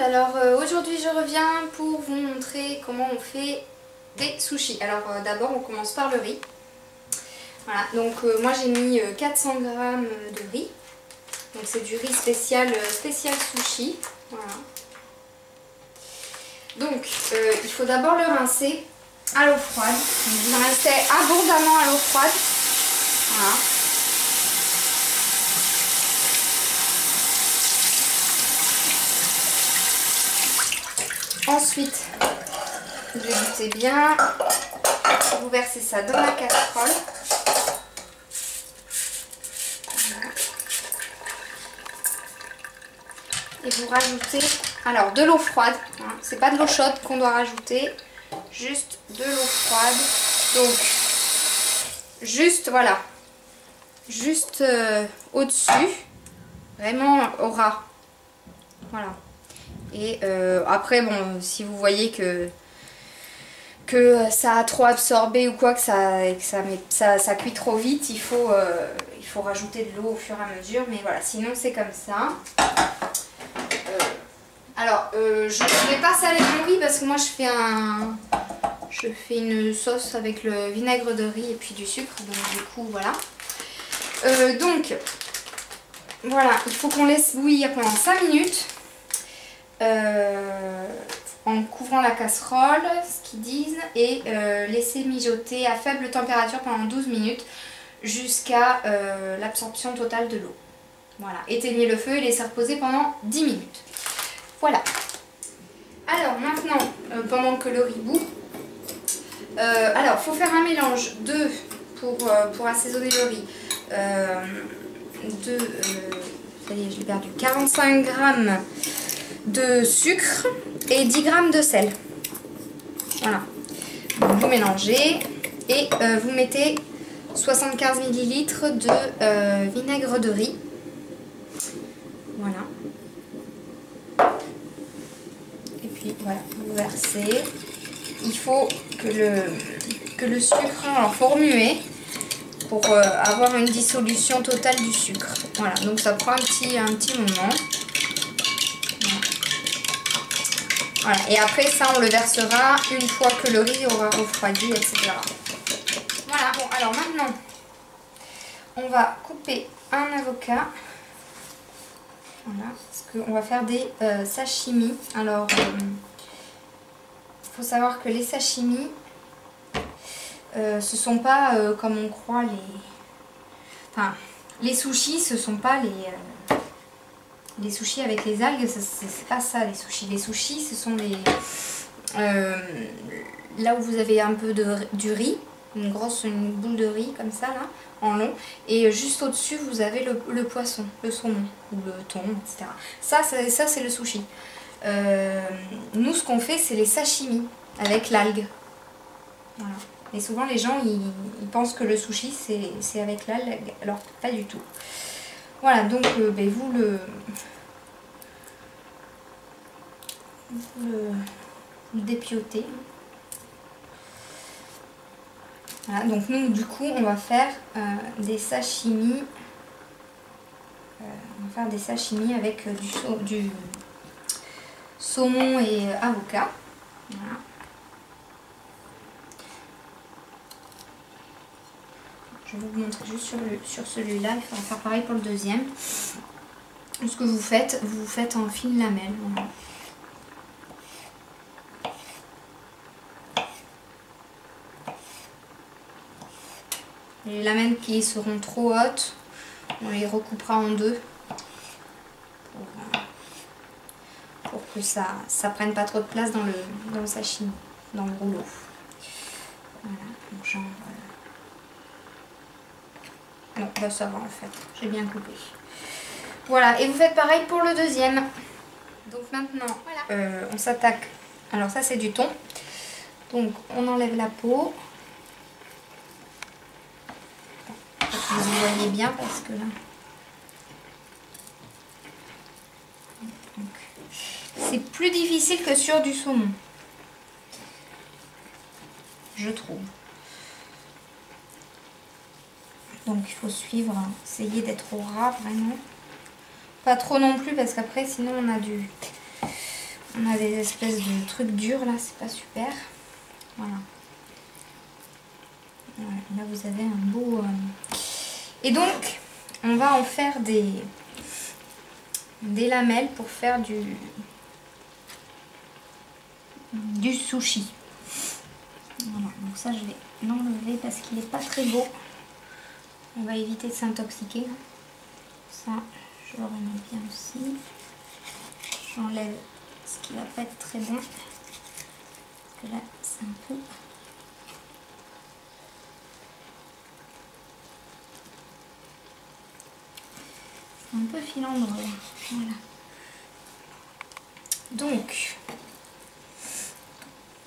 alors aujourd'hui je reviens pour vous montrer comment on fait des sushis. Alors d'abord on commence par le riz. Voilà, donc moi j'ai mis 400 g de riz. Donc c'est du riz spécial sushi. Voilà. Donc il faut d'abord le rincer à l'eau froide. Vous le rincez abondamment à l'eau froide. Voilà. Ensuite, vous égouttez bien, vous versez ça dans la casserole. Voilà. Et vous rajoutez alors de l'eau froide. Hein, c'est pas de l'eau chaude qu'on doit rajouter, juste de l'eau froide. Donc, juste voilà, juste au-dessus, vraiment au ras. Voilà. Et après, bon, si vous voyez que ça a trop absorbé ou quoi, que ça cuit trop vite, il faut rajouter de l'eau au fur et à mesure. Mais voilà, sinon c'est comme ça. Alors, je ne vais pas saler mon riz parce que moi je fais une sauce avec le vinaigre de riz et puis du sucre. Donc du coup, voilà. Donc, voilà, il faut qu'on laisse bouillir pendant 5 minutes. En couvrant la casserole, ce qu'ils disent, et laisser mijoter à faible température pendant 12 minutes jusqu'à l'absorption totale de l'eau. Voilà, éteignez le feu et laissez reposer pendant 10 minutes. Voilà. Alors maintenant, pendant que le riz bout, alors il faut faire un mélange de, pour assaisonner le riz, ça y est, je l'ai perdu, 45 g de sucre et 10 g de sel. Voilà. Donc vous mélangez et vous mettez 75 ml de vinaigre de riz. Voilà. Et puis voilà, vous versez. Il faut que le sucre, alors faut remuer pour avoir une dissolution totale du sucre. Voilà, donc ça prend un petit moment. Voilà. Et après ça on le versera une fois que le riz aura refroidi, etc. Voilà, bon alors maintenant on va couper un avocat. Voilà, parce qu'on va faire des sashimi. Alors il faut savoir que les sashimi ce sont pas comme on croit les sushis, ce sont pas les sushis avec les algues, c'est pas ça les sushis. Les sushis, ce sont les là où vous avez un peu du riz, une boule de riz comme ça là, en long, et juste au-dessus vous avez le poisson, le saumon ou le thon, etc. Ça c'est le sushi. Nous ce qu'on fait c'est les sashimi avec l'algue. Voilà. Et souvent les gens ils pensent que le sushi c'est avec l'algue, alors pas du tout. Voilà, donc ben, vous le dépiotez. Voilà, donc nous du coup on va faire des sashimi. On va faire des sashimi avec du saumon et avocat. Voilà. Je vais vous montrer juste sur celui-là, il faut faire pareil pour le deuxième. Ce que vous faites en fine lamelle. Voilà. Les lamelles qui seront trop hautes, on les recoupera en deux pour que ça prenne pas trop de place dans le sashimi, dans le rouleau. Voilà, donc genre... Non, bah ça va en fait, j'ai bien coupé. Voilà, et vous faites pareil pour le deuxième. Donc maintenant, voilà. On s'attaque. Alors ça c'est du thon. Donc on enlève la peau. Vous y voyez bien parce que là... C'est plus difficile que sur du saumon. Je trouve. Donc il faut suivre, essayer d'être au ras vraiment. Pas trop non plus parce qu'après sinon on a on a des espèces de trucs durs là, c'est pas super. Voilà. Voilà, là vous avez un beau... Et donc, on va en faire des lamelles pour faire du sushi. Voilà, donc ça je vais l'enlever parce qu'il n'est pas très beau. On va éviter de s'intoxiquer. Ça, je le remets bien aussi. J'enlève ce qui va pas être très bon. Parce que là, c'est un peu... C'est un peu filandreux. Voilà. Donc,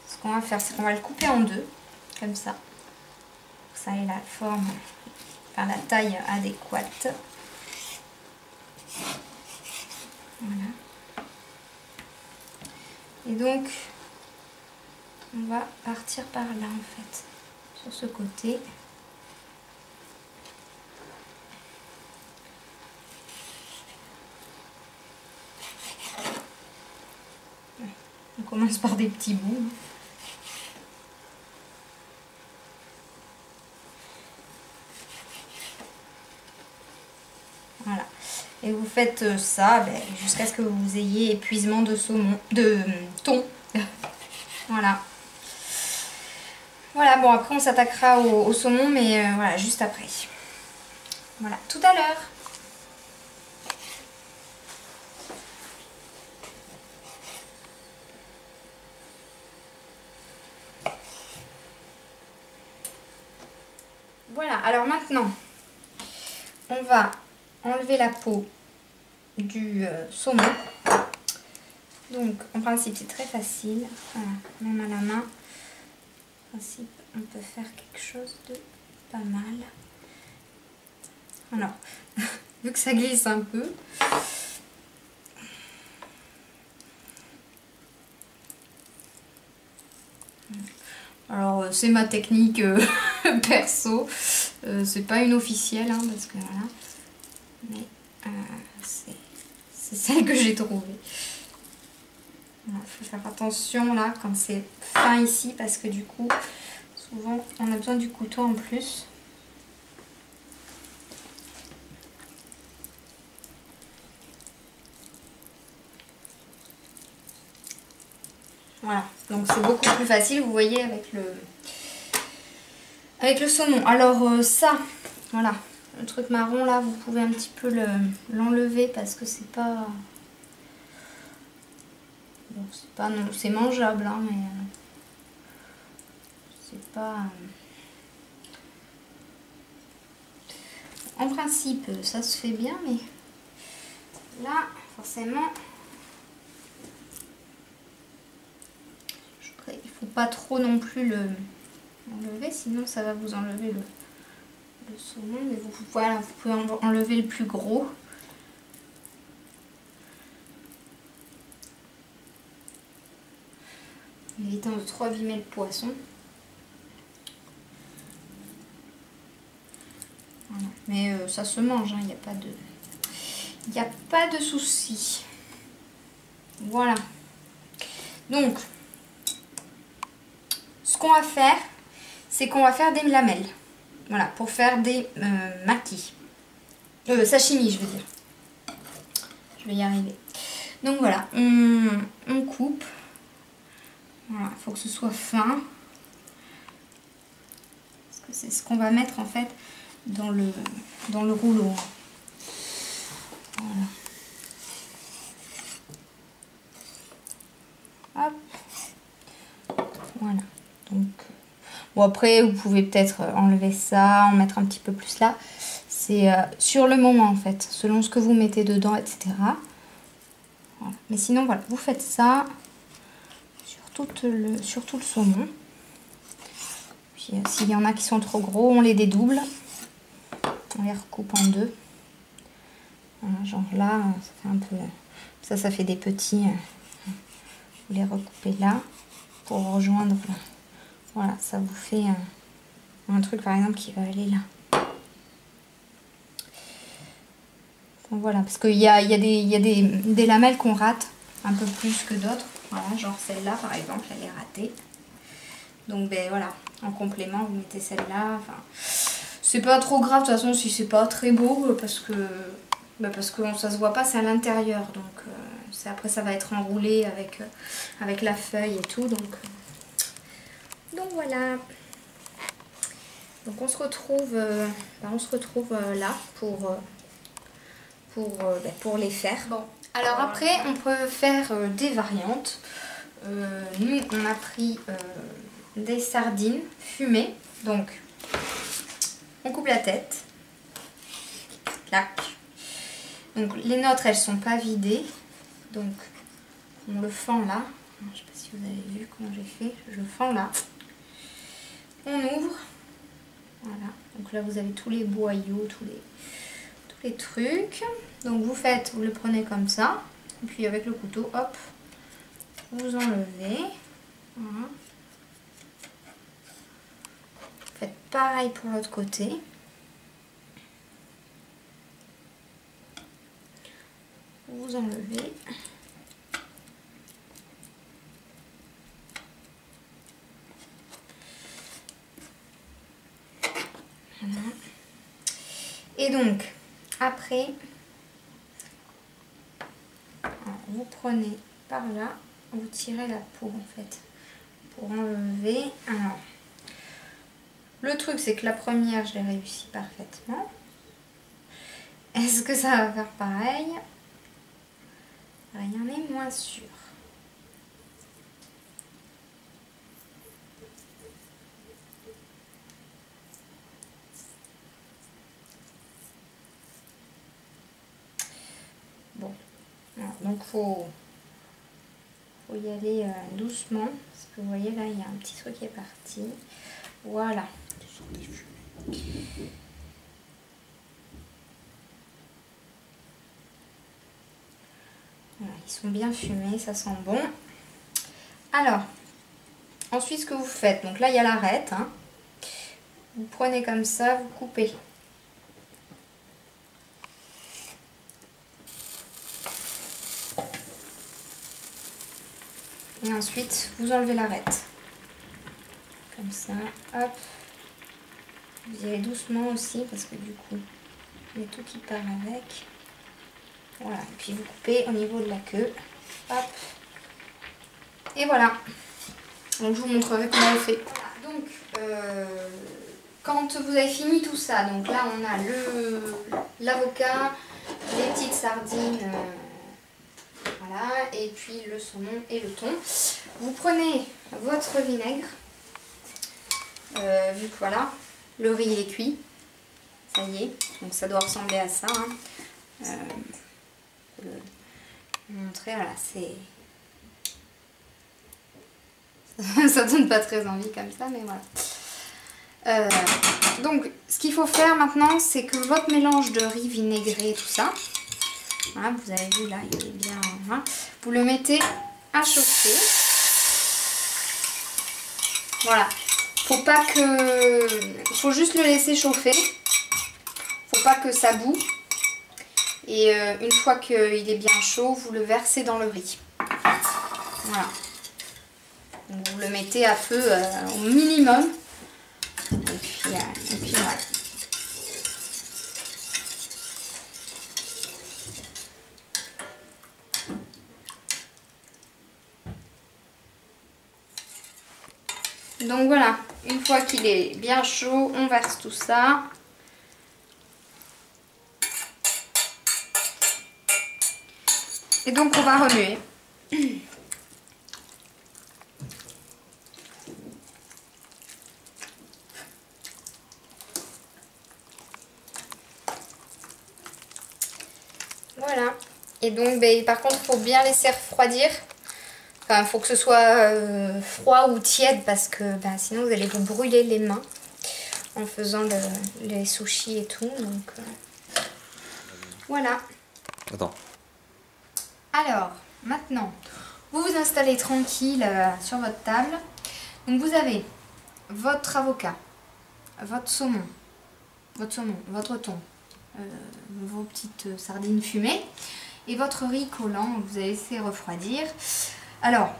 ce qu'on va faire, c'est qu'on va le couper en deux, comme ça. Pour que ça ait la forme, enfin la taille adéquate. Voilà. Et donc, on va partir par là en fait, sur ce côté. On commence par des petits bouts. Voilà. Et vous faites ça jusqu'à ce que vous ayez épuisement de thon. Voilà. Voilà, bon après on s'attaquera au saumon, mais voilà, juste après. Voilà, tout à l'heure. Voilà, alors maintenant, on va enlever la peau du saumon. Donc, en principe, c'est très facile. Voilà, même à la main. En principe, on peut faire quelque chose de pas mal. Alors, vu que ça glisse un peu. Alors, c'est ma technique perso. C'est pas une officielle, hein, parce que voilà. Mais c'est celle que j'ai trouvée. Il faut faire attention là quand c'est fin ici parce que du coup souvent on a besoin du couteau en plus. Voilà, donc c'est beaucoup plus facile, vous voyez, avec le saumon. Alors ça, voilà, le truc marron là, vous pouvez un petit peu l'enlever parce que c'est pas... Bon, c'est pas non, c'est mangeable, hein, mais c'est pas... En principe, ça se fait bien, mais là, forcément, il faut pas trop non plus l'enlever, sinon ça va vous enlever le saumon. Mais voilà, vous pouvez enlever le plus gros. En évitant de trop abîmer le poisson. Voilà. Mais ça se mange, il n'y a pas de souci. Voilà. Donc, ce qu'on va faire, c'est qu'on va faire des lamelles. Voilà, pour faire des makis. Sashimi, je veux dire. Je vais y arriver. Donc voilà, on coupe. Voilà, il faut que ce soit fin. Parce que c'est ce qu'on va mettre en fait dans le rouleau. Voilà. Hop. Voilà. Donc, bon après vous pouvez peut-être enlever ça, en mettre un petit peu plus là. C'est sur le moment en fait, selon ce que vous mettez dedans, etc. Voilà. Mais sinon voilà, vous faites ça sur tout le saumon. Puis s'il y en a qui sont trop gros, on les dédouble. On les recoupe en deux. Voilà, genre là, ça fait un peu... Ça fait des petits... vous les recoupez là pour rejoindre... Voilà, ça vous fait un truc par exemple qui va aller là. Donc voilà, parce qu'il y a des lamelles qu'on rate un peu plus que d'autres. Voilà, genre celle-là par exemple, elle est ratée. Donc ben voilà, en complément vous mettez celle-là. Enfin, c'est pas trop grave de toute façon si c'est pas très beau parce que ça se voit pas, c'est à l'intérieur. Donc après ça va être enroulé avec la feuille et tout. Donc voilà. Donc on se retrouve là pour les faire. Bon, alors après on peut faire des variantes. Nous on a pris des sardines fumées. Donc on coupe la tête. Clac. Donc les nôtres elles sont pas vidées. Donc on le fend là. Je sais pas si vous avez vu comment j'ai fait. Je fends là. On ouvre. Voilà, donc là vous avez tous les boyaux, tous les trucs. Donc vous le prenez comme ça, et puis avec le couteau, hop, vous enlevez. Voilà. Faites pareil pour l'autre côté. Vous enlevez. Voilà. Et donc, après, vous prenez par là, vous tirez la peau en fait, pour enlever. Alors, le truc c'est que la première, je l'ai réussi parfaitement. Est-ce que ça va faire pareil? Rien n'est moins sûr. Bon, alors, donc faut y aller doucement, parce que vous voyez là il y a un petit truc qui est parti. Voilà. Voilà, ils sont bien fumés, ça sent bon. Alors, ensuite ce que vous faites, donc là il y a l'arête, hein. Vous prenez comme ça, vous coupez. Et ensuite, vous enlevez l'arête. Comme ça, hop. Vous y allez doucement aussi, parce que du coup, il y a tout qui part avec. Voilà, et puis vous coupez au niveau de la queue. Hop. Et voilà. Donc je vous montrerai comment on fait. Voilà, donc, quand vous avez fini tout ça, donc là on a l'avocat, les petites sardines. Voilà, et puis le saumon et le thon. Vous prenez votre vinaigre, vu que voilà, le riz il est cuit, ça y est, donc ça doit ressembler à ça. Hein. Je vais vous montrer, voilà, ça donne pas très envie comme ça, mais voilà. Donc, ce qu'il faut faire maintenant, c'est que votre mélange de riz vinaigré et tout ça, voilà, vous avez vu là, il est bien. Hein, vous le mettez à chauffer. Voilà. Faut juste le laisser chauffer. Faut pas que ça boue. Et une fois qu'il est bien chaud, vous le versez dans le riz. Voilà. Donc, vous le mettez à feu au minimum. Et puis voilà. Donc voilà, une fois qu'il est bien chaud, on verse tout ça. Et donc on va remuer. Voilà. Et donc par contre, il faut bien laisser refroidir. Enfin, il faut que ce soit froid ou tiède parce que sinon vous allez vous brûler les mains en faisant les sushis et tout. Donc voilà. Attends. Alors, maintenant, vous vous installez tranquille sur votre table. Donc vous avez votre avocat, votre saumon, votre thon, vos petites sardines fumées et votre riz collant. Vous allez laisser refroidir. Alors,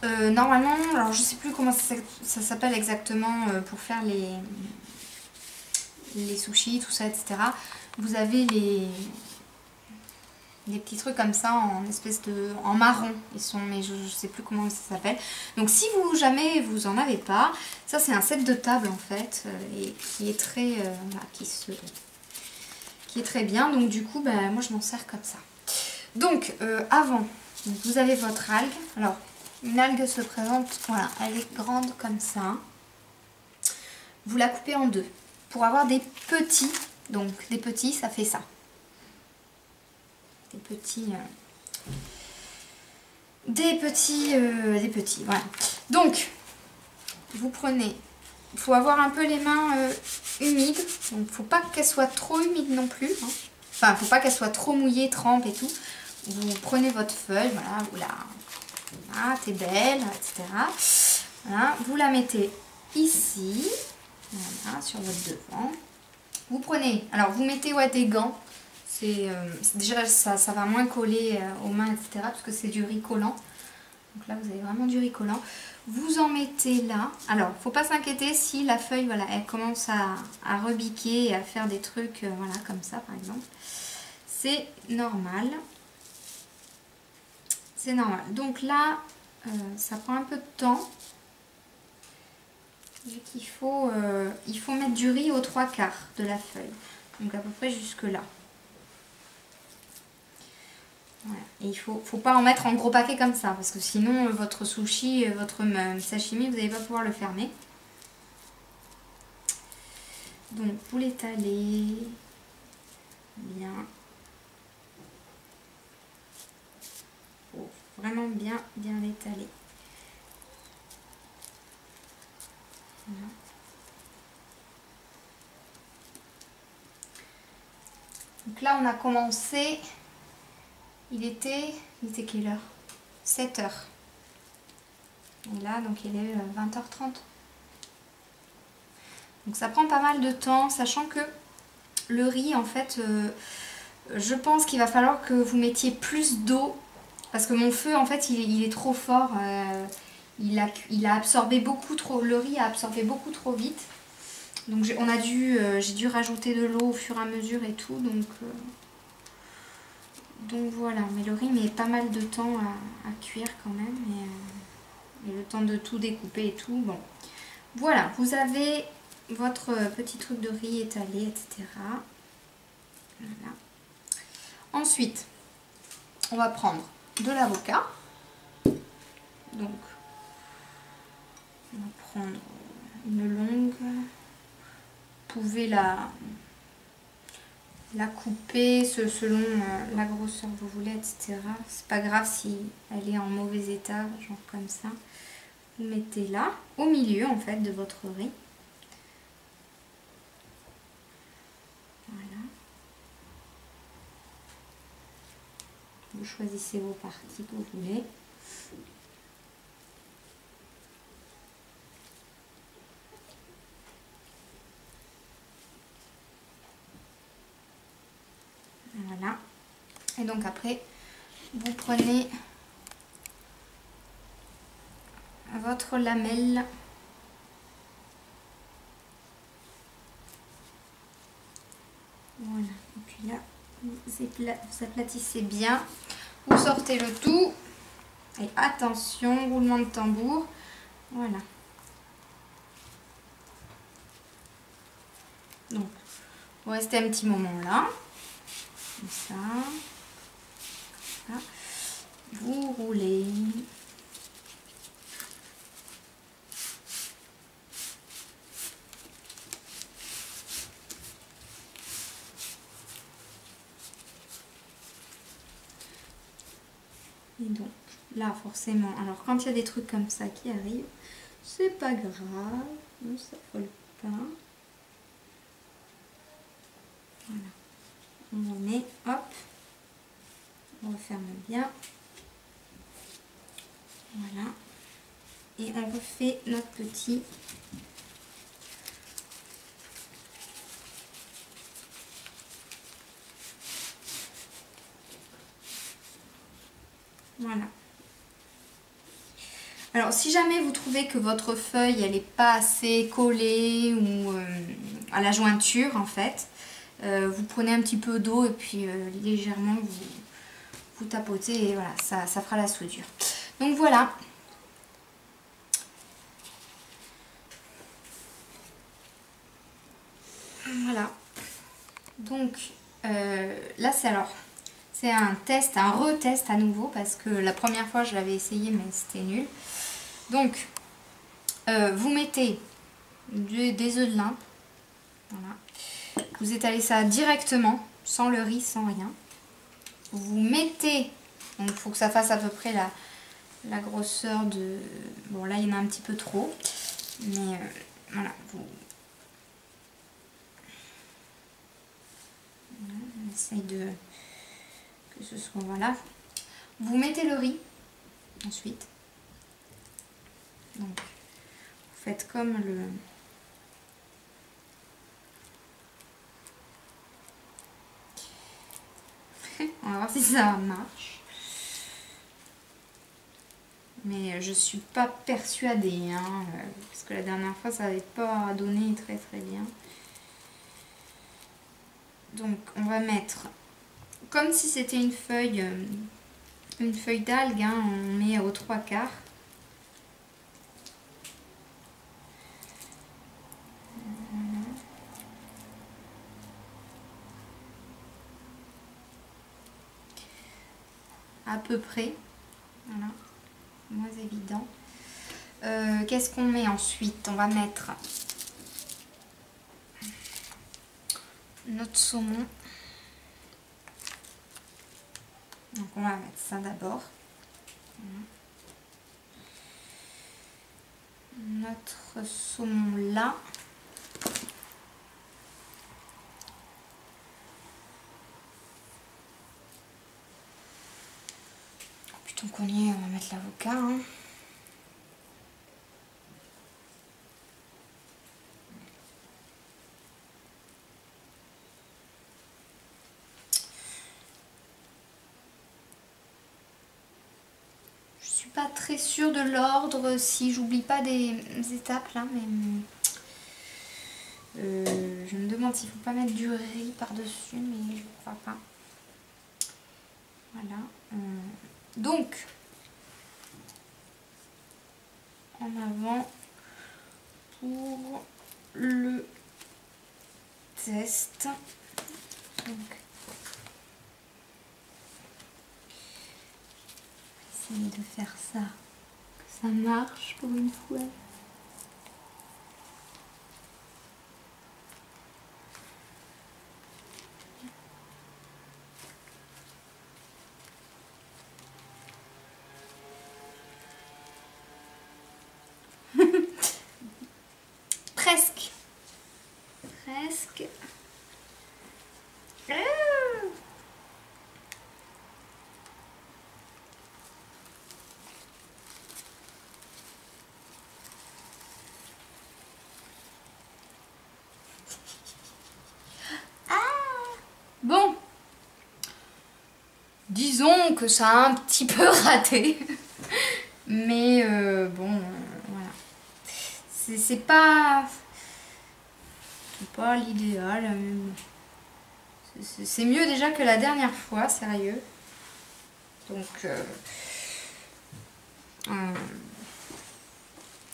normalement, alors je sais plus comment ça s'appelle exactement pour faire les sushis, tout ça, etc. Vous avez des petits trucs comme ça en espèce de en marron, ils sont, mais je sais plus comment ça s'appelle. Donc si vous jamais vous en avez pas, ça c'est un set de table en fait et qui est très voilà, qui est très bien. Donc du coup bah, moi je m'en sers comme ça. Donc avant, vous avez votre algue. Alors une algue se présente, voilà, elle est grande comme ça. Vous la coupez en deux pour avoir des petits. Donc des petits, ça fait ça. Des petits, voilà. Donc, vous prenez, il faut avoir un peu les mains humides, donc faut pas qu'elles soient trop humides non plus, hein. Enfin, faut pas qu'elles soient trop mouillées, trempes et tout. Vous prenez votre feuille, voilà, voilà, t'es belle, etc. Voilà, vous la mettez ici, voilà, sur votre devant. Vous prenez, alors vous mettez des gants. Déjà ça va moins coller aux mains, etc. parce que c'est du riz collant. Donc là vous avez vraiment du riz collant. Vous en mettez là. Alors faut pas s'inquiéter si la feuille, voilà, elle commence à rebiquer et à faire des trucs voilà, comme ça par exemple. C'est normal. C'est normal. Donc là ça prend un peu de temps. Il faut mettre du riz aux 3/4 de la feuille. Donc à peu près jusque là. Voilà. Et il faut pas en mettre en gros paquet comme ça, parce que sinon votre sushi, votre sashimi, vous n'allez pas pouvoir le fermer. Donc vous l'étalez bien. Faut vraiment bien l'étaler. Voilà. Donc là on a commencé. Il était quelle heure? 7 heures. Et là, donc il est 20h30. Donc ça prend pas mal de temps, sachant que le riz, en fait, je pense qu'il va falloir que vous mettiez plus d'eau. Parce que mon feu, en fait, il est trop fort. Il a absorbé beaucoup trop, le riz a absorbé beaucoup trop vite. Donc j'ai dû rajouter de l'eau au fur et à mesure et tout. Donc voilà, mais le riz met pas mal de temps à cuire quand même. Et le temps de tout découper et tout. Bon, voilà, vous avez votre petit truc de riz étalé, etc. Voilà. Ensuite, on va prendre de l'avocat. Donc, on va prendre une longue. Vous pouvez la couper selon la grosseur que vous voulez, etc. C'est pas grave si elle est en mauvais état, genre comme ça. Vous mettez là, au milieu en fait de votre riz. Voilà. Vous choisissez vos parties que vous voulez. Voilà. Et donc après, vous prenez votre lamelle. Voilà. Et puis là, vous aplatissez bien. Vous sortez le tout. Et attention, roulement de tambour. Voilà. Donc, vous restez un petit moment là. Comme ça. Voilà. Vous roulez. Et donc, là, forcément, alors quand il y a des trucs comme ça qui arrivent, c'est pas grave, ne s'affole pas. Voilà. On remet, hop, on referme bien. Voilà. Et on refait notre petit. Voilà. Alors si jamais vous trouvez que votre feuille elle n'est pas assez collée ou à la jointure en fait, vous prenez un petit peu d'eau et puis légèrement vous tapotez et voilà, ça fera la soudure. Donc voilà. Voilà. Donc là c'est un test, un retest à nouveau parce que la première fois je l'avais essayé mais c'était nul. Donc vous mettez des œufs de lin. Voilà. Vous étalez ça directement, sans le riz, sans rien. Vous mettez, donc il faut que ça fasse à peu près la grosseur de... Bon là il y en a un petit peu trop, mais voilà, on essaye que ce soit, voilà. Vous mettez le riz, ensuite. Donc vous faites comme le... On va voir si ça marche. Mais je suis pas persuadée, hein, parce que la dernière fois ça n'avait pas donné très bien. Donc on va mettre, comme si c'était une feuille d'algue, hein, on met aux 3/4. À peu près, voilà, moins évident. Qu'est-ce qu'on met ensuite? On va mettre notre saumon. Donc on va mettre ça d'abord. Notre saumon là. Plutôt qu'on y est, on va mettre l'avocat. Hein. Je suis pas très sûre de l'ordre, si j'oublie pas des étapes là, mais je me demande s'il faut pas mettre du riz par-dessus, mais je crois pas. Voilà. Donc, en avant pour le test. Donc, essayer de faire ça, que ça marche pour une fois. Presque. Presque. Bon, disons que ça a un petit peu raté, mais bon, voilà. C'est pas l'idéal, mais bon. C'est mieux déjà que la dernière fois, sérieux. Donc,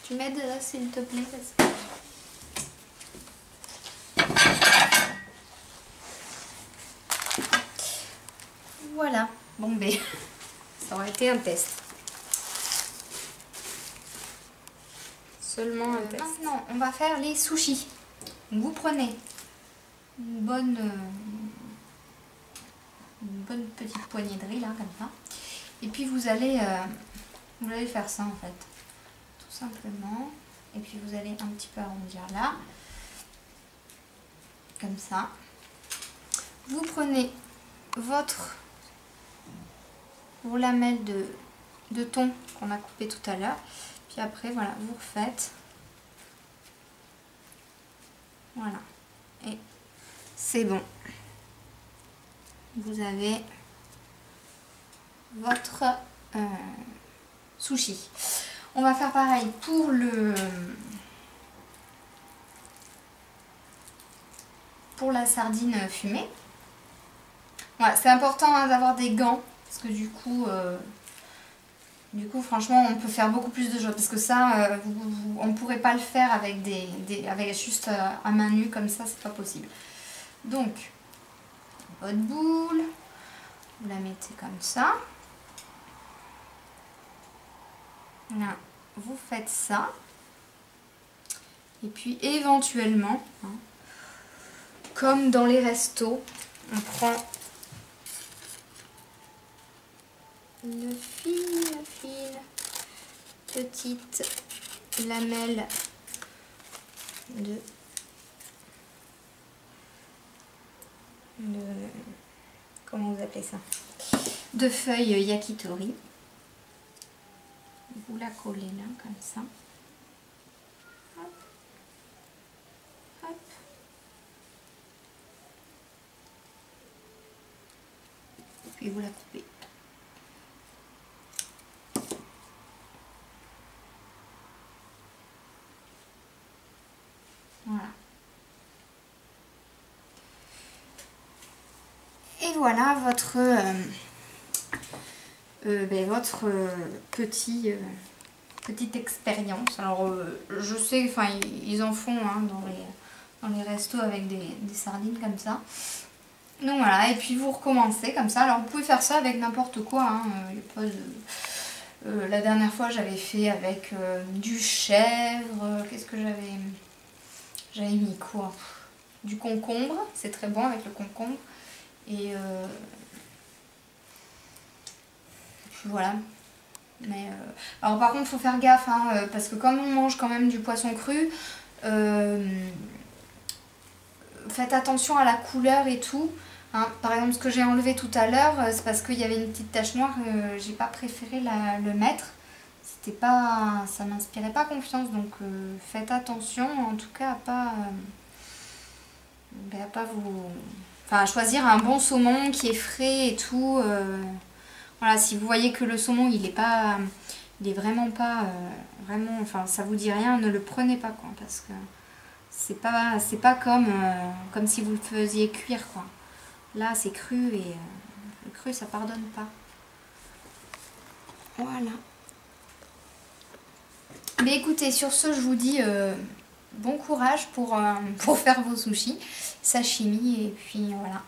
tu m'aides là, s'il te plaît, parce que... Voilà, bon ben, ça aurait été un test. Seulement un test. Maintenant, on va faire les sushis. Donc, vous prenez une bonne petite poignée de riz là, comme ça. Et puis vous allez faire ça en fait, tout simplement. Et puis vous allez un petit peu arrondir là, comme ça. Vous prenez vos lamelles de thon qu'on a coupé tout à l'heure. Puis après, voilà, vous refaites. Voilà. Et c'est bon. Vous avez votre sushi. On va faire pareil pour la sardine fumée. Voilà, c'est important hein, d'avoir des gants parce que du coup, franchement, on peut faire beaucoup plus de choses parce que ça, on ne pourrait pas le faire avec avec juste à main nue comme ça, c'est pas possible. Donc, votre boule, vous la mettez comme ça. Là, vous faites ça. Et puis éventuellement, hein, comme dans les restos, on prend une fine petite lamelle de comment vous appelez ça, de feuilles yakitori. Vous la collez là comme ça. Hop. Hop. Puis vous la coupez. Voilà. Et voilà votre petite expérience. Alors je sais, enfin ils en font hein, dans les restos avec des sardines comme ça. Donc voilà, et puis vous recommencez comme ça. Alors vous pouvez faire ça avec n'importe quoi. Hein. Y a pas de... la dernière fois j'avais fait avec du chèvre. Qu'est-ce que j'avais mis quoi? Du concombre, c'est très bon avec le concombre. Et puis voilà. Mais alors par contre il faut faire gaffe hein, parce que comme on mange quand même du poisson cru, faites attention à la couleur et tout. Hein. Par exemple ce que j'ai enlevé tout à l'heure, c'est parce qu'il y avait une petite tache noire, j'ai pas préféré le mettre. C'était pas, ça m'inspirait pas confiance, donc faites attention en tout cas à pas vous... Enfin, choisir un bon saumon qui est frais et tout. Voilà, si vous voyez que le saumon il est vraiment pas vraiment, enfin ça vous dit rien, ne le prenez pas quoi, parce que c'est pas comme si vous le faisiez cuire quoi. Là c'est cru et le cru ça pardonne pas. Voilà. Mais écoutez, sur ce je vous dis bon courage pour faire vos sushis, sashimi et puis voilà.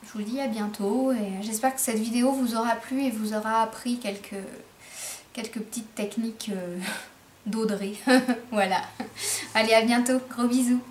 Je vous dis à bientôt et j'espère que cette vidéo vous aura plu et vous aura appris quelques petites techniques d'Audrey. Voilà. Allez, à bientôt. Gros bisous.